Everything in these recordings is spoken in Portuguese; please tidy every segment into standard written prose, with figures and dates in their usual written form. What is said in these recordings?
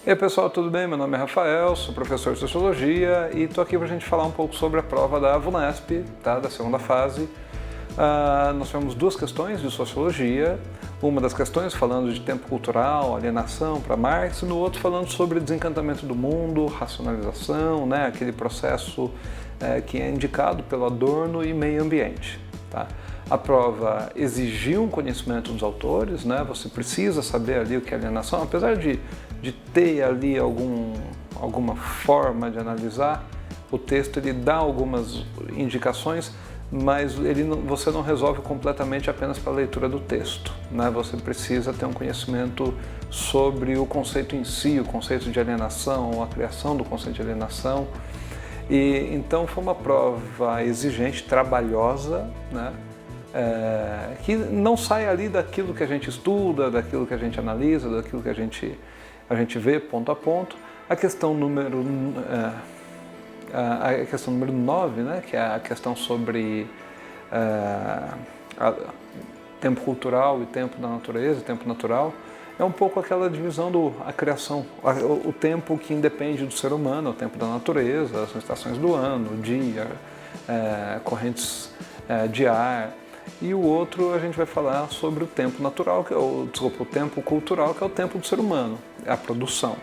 E aí pessoal, tudo bem? Meu nome é Rafael, sou professor de Sociologia e estou aqui para a gente falar um pouco sobre a prova da VUNESP, tá? Da segunda fase. Nós tivemos duas questões de Sociologia, uma das questões falando de tempo cultural, alienação para Marx, e no outro falando sobre desencantamento do mundo, racionalização, né? Aquele processo que é indicado pelo Adorno e meio ambiente. Tá? A prova exigiu um conhecimento dos autores, né? Você precisa saber ali o que é alienação, apesar de ter ali alguma forma de analisar, o texto ele dá algumas indicações, mas você não resolve completamente apenas pela leitura do texto, né? Você precisa ter um conhecimento sobre o conceito em si, o conceito de alienação, a criação do conceito de alienação. E então foi uma prova exigente, trabalhosa, né? Que não sai ali daquilo que a gente estuda, daquilo que a gente analisa, daquilo que a gente vê ponto a ponto. A questão número 9, né, que é a questão sobre tempo cultural e tempo da natureza, tempo natural, é um pouco aquela divisão a criação, o tempo que independe do ser humano, o tempo da natureza, as estações do ano, o dia, correntes de ar. E o outro a gente vai falar sobre o tempo natural, o tempo cultural, que é o tempo do ser humano, é a produção.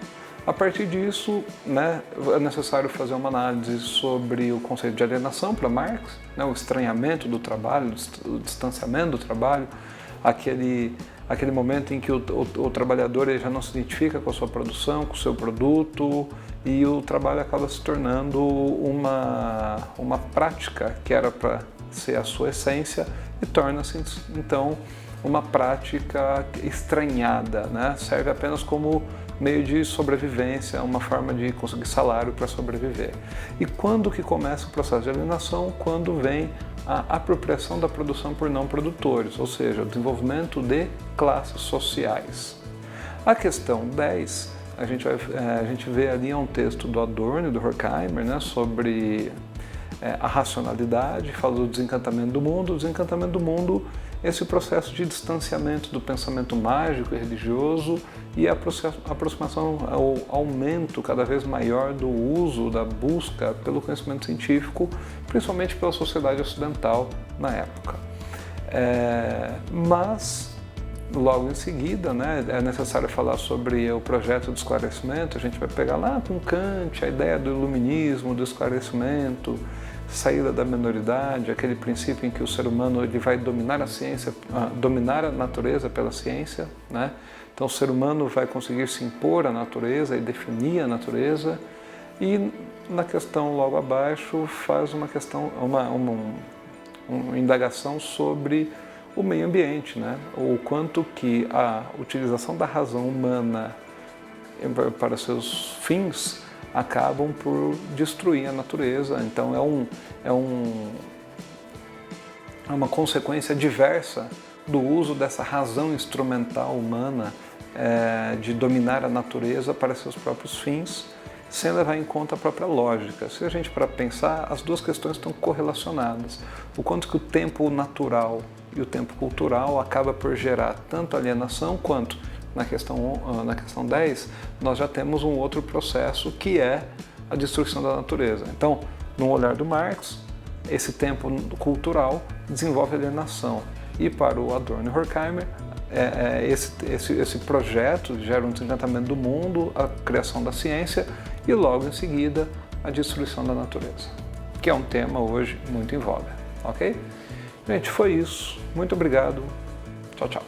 A partir disso, né, é necessário fazer uma análise sobre o conceito de alienação para Marx, né, o estranhamento do trabalho, o distanciamento do trabalho, aquele momento em que o trabalhador ele já não se identifica com a sua produção, com o seu produto, e o trabalho acaba se tornando uma prática que era para ser a sua essência e torna-se então uma prática estranhada, né? Serve apenas como meio de sobrevivência, uma forma de conseguir salário para sobreviver. E quando que começa o processo de alienação? Quando vem a apropriação da produção por não produtores, ou seja, o desenvolvimento de classes sociais. A questão 10, a gente vê ali um texto do Adorno e do Horkheimer, né, sobre a racionalidade, fala do desencantamento do mundo. O desencantamento do mundo, esse processo de distanciamento do pensamento mágico e religioso e a aproximação ao aumento cada vez maior do uso, da busca pelo conhecimento científico, principalmente pela sociedade ocidental na época. Mas, logo em seguida, né, é necessário falar sobre o projeto de esclarecimento. A gente vai pegar lá com Kant a ideia do iluminismo, do esclarecimento, saída da minoridade, aquele princípio em que o ser humano ele vai dominar a ciência, dominar a natureza pela ciência, né? Então o ser humano vai conseguir se impor à natureza e definir a natureza. E na questão logo abaixo faz uma indagação sobre o meio ambiente, né? O quanto que a utilização da razão humana para seus fins acabam por destruir a natureza. Então é uma consequência diversa do uso dessa razão instrumental humana de dominar a natureza para seus próprios fins, sem levar em conta a própria lógica. Se a gente para pensar, as duas questões estão correlacionadas. O quanto que o tempo natural e o tempo cultural acaba por gerar tanto alienação quanto na questão 10, nós já temos um outro processo que é a destruição da natureza. Então, no olhar do Marx, esse tempo cultural desenvolve alienação. E para o Adorno e Horkheimer, esse projeto gera um desencantamento do mundo, a criação da ciência e logo em seguida a destruição da natureza, que é um tema hoje muito em voga, ok? Gente, foi isso. Muito obrigado. Tchau, tchau.